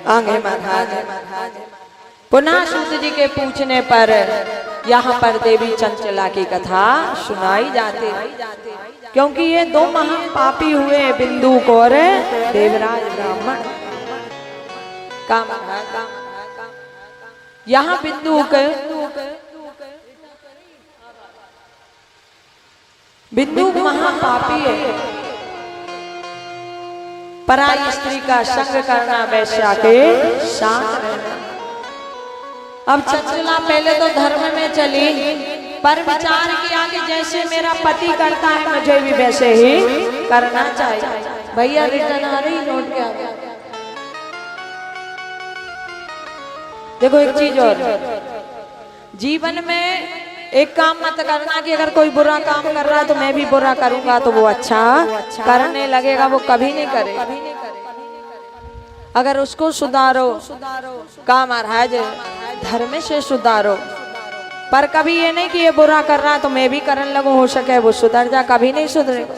आगे महाराज पुनः सूत जी के पूछने पर यहाँ पर देवी चंचला की कथा सुनाई जाती, क्योंकि ये दो महापापी हुए, बिंदुक और देवराज ब्राह्मण का महाराज। यहाँ बिंदुक महापापी है, पराई स्त्री का संग करना, वैश्या के साथ रहना। अब चंचला पहले तो धर्म में चली, पर विचार किया कि जैसे मेरा पति करता है मुझे भी वैसे ही करना चाहिए। भैया रिटर्न आ रही, नोट क्या देखो। एक चीज और, जीवन में एक काम मत करना कि अगर कोई बुरा काम कर रहा है तो मैं भी बुरा करूंगा तो वो अच्छा करने लगेगा, वो कभी नहीं करेगा। अगर उसको सुधारो का महाराज धर्म से सुधारो, पर कभी ये नहीं कि ये बुरा कर रहा है तो मैं भी करने लगूं, हो सके वो सुधर जा, कभी नहीं सुधरेगा।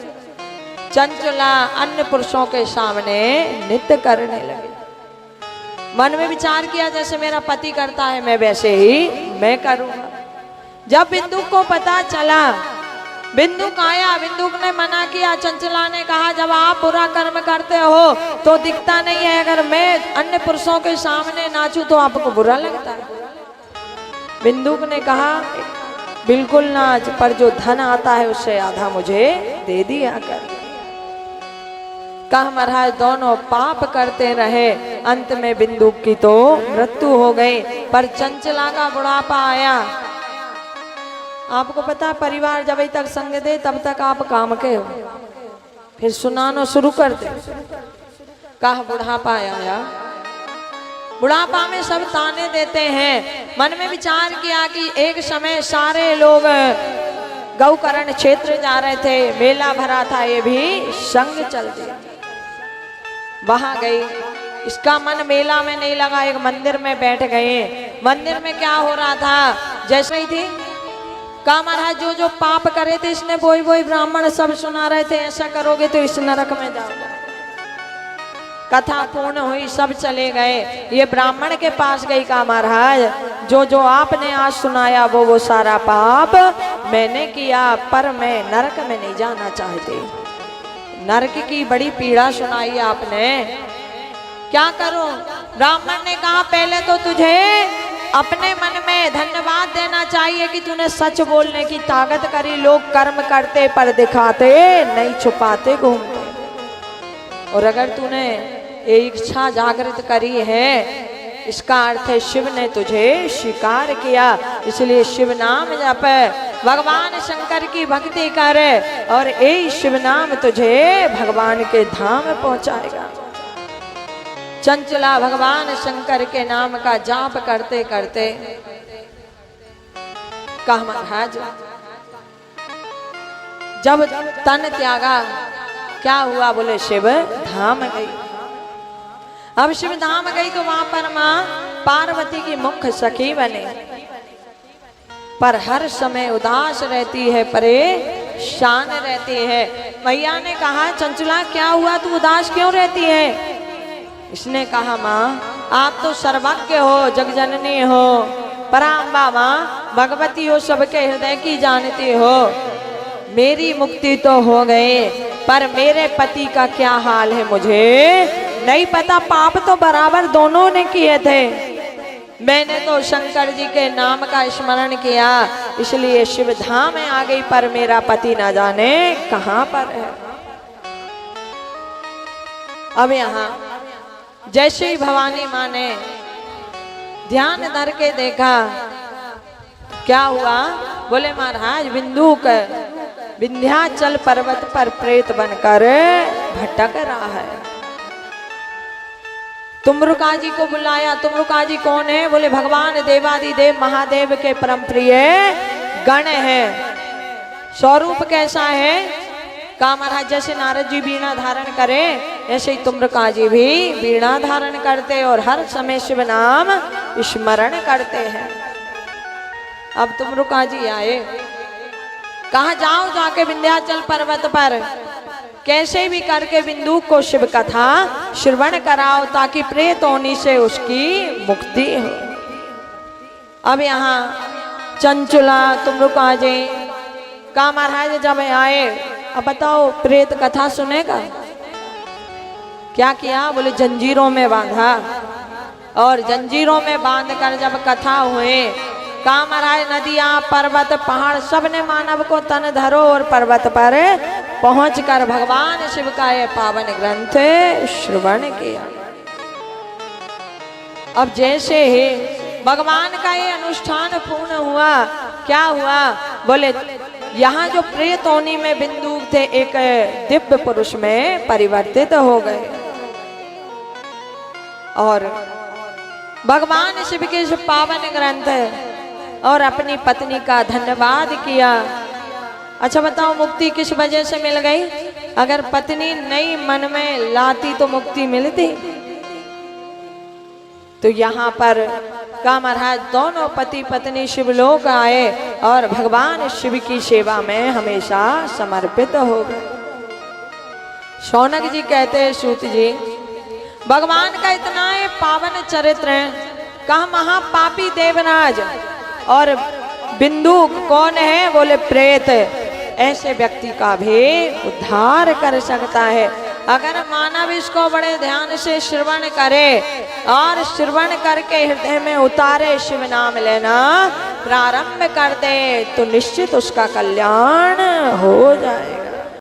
चंचला अन्य पुरुषों के सामने नित्य करने लगे। मन में विचार किया जैसे मेरा पति करता है मैं वैसे ही मैं करूंगा। जब बिंदुक को पता चला, बिंदुक आया, बिंदुक ने मना किया। चंचला ने कहा जब आप बुरा कर्म करते हो तो दिखता नहीं है, अगर मैं अन्य पुरुषों के सामने नाचूं तो आपको बुरा लगता है। बिंदुक ने कहा बिल्कुल नाच, पर जो धन आता है उससे आधा मुझे दे दिया कर। कहा महाराज दोनों पाप करते रहे, अंत में बिंदुक की तो मृत्यु हो गई, पर चंचला का बुढ़ापा आया। आपको पता, परिवार जब तक संग दे तब तक आप काम के हो, फिर सुनाना शुरू कर दे। कहा बुढ़ापा आया, बुढ़ापा में सब ताने देते हैं। मन में विचार किया कि एक समय सारे लोग गौकर्ण क्षेत्र जा रहे थे, मेला भरा था, ये भी संग चल दिया। वहां गई, इसका मन मेला में नहीं लगा, एक मंदिर में बैठ गए। मंदिर में क्या हो रहा था, जैसे ही थी कहा महाराज जो जो पाप करे थे इसने वही ब्राह्मण सब सुना रहे थे, ऐसा करोगे तो इस नरक में जाओगे। कथा पूर्ण हुई, सब चले गए। ये ब्राह्मण के पास गई, कहा महाराज जो जो आपने आज सुनाया वो सारा पाप मैंने किया, पर मैं नरक में नहीं जाना चाहती। नरक की बड़ी पीड़ा सुनाई आपने, क्या करूं? ब्राह्मण ने कहा पहले तो तुझे अपने मन में धन्यवाद देना चाहिए कि तूने सच बोलने की ताकत करी। लोग कर्म करते पर दिखाते नहीं, छुपाते घूमते। और अगर तूने ये इच्छा जागृत करी है, इसका अर्थ है शिव ने तुझे स्वीकार किया, इसलिए शिव नाम जप, भगवान शंकर की भक्ति कर, और यही शिव नाम तुझे भगवान के धाम पहुंचाएगा। चंचला भगवान शंकर के नाम का जाप करते करते कहा महाराज जब तन त्यागा क्या हुआ? बोले शिव धाम गई। अब शिव धाम गई तो वहां पर मां पार्वती की मुख्य सखी बने, पर हर समय उदास रहती है, परेशान रहती है। मैया ने कहा चंचला क्या हुआ, तू उदास क्यों रहती है? इसने कहा माँ आप तो सर्वज्ञ हो, जगजननी हो, पराम्बा माँ भगवती हो, सबके हृदय की जानती हो। मेरी मुक्ति तो हो गई, पर मेरे पति का क्या हाल है मुझे नहीं पता। पाप तो बराबर दोनों ने किए थे, मैंने तो शंकर जी के नाम का स्मरण किया, इसलिए शिव धाम में आ गई, पर मेरा पति ना जाने कहाँ पर है। अब यहाँ जैसे ही भवानी माँ ने ध्यान धर के देखा, क्या हुआ? बोले महाराज बिंदुक विंध्याचल पर्वत पर प्रेत बनकर भटक रहा है। तुमरुका जी को बुलाया। तुमरुका जी कौन है? बोले भगवान देवादिदेव महादेव के परम प्रिय गण है। स्वरूप कैसा है? कहा महाराज जैसे नारद जी वीणा धारण करे ऐसे ही तुमरुका जी भी वीणा धारण करते और हर समय शिव नाम स्मरण करते हैं। अब तुमरुका जी आए, कहा जाओ जाके विंध्याचल पर्वत पर कैसे भी करके बिंदुक को शिव कथा श्रवण कराओ ताकि प्रेत होने से उसकी मुक्ति हो। अब यहाँ चंचुला तुम रुक आ जाए। कहा महाराज जब आए, अब बताओ प्रेत कथा सुनेगा? क्या किया? बोले जंजीरों में बांधा, और जंजीरों में बांध कर जब कथा हुए, कहा महाराज नदियां पर्वत पहाड़ सबने मानव को तन धरो और पर्वत पर पहुंचकर भगवान शिव का ये पावन ग्रंथ श्रवण किया। अब जैसे ही भगवान का ये अनुष्ठान पूर्ण हुआ, क्या हुआ? बोले यहाँ जो प्रेत योनि में बिंदु थे एक दिव्य पुरुष में परिवर्तित हो गए और भगवान शिव के इस पावन ग्रंथ और अपनी पत्नी का धन्यवाद किया। अच्छा बताओ मुक्ति किस वजह से मिल गई? अगर पत्नी नई मन में लाती तो मुक्ति मिलती? तो यहाँ पर का महाराज दोनों पति पत्नी शिवलोक आए और भगवान शिव की सेवा में हमेशा समर्पित हो गए। शौनक जी कहते हैं सूत जी, भगवान का इतना पावन चरित्र है। कहा महापापी देवराज और बिंदु कौन है? बोले प्रेत। ऐसे व्यक्ति का भी उद्धार कर सकता है अगर मानव इसको बड़े ध्यान से श्रवण करे और श्रवण करके हृदय में उतारे, शिव नाम लेना प्रारंभ कर दे तो निश्चित उसका कल्याण हो जाएगा।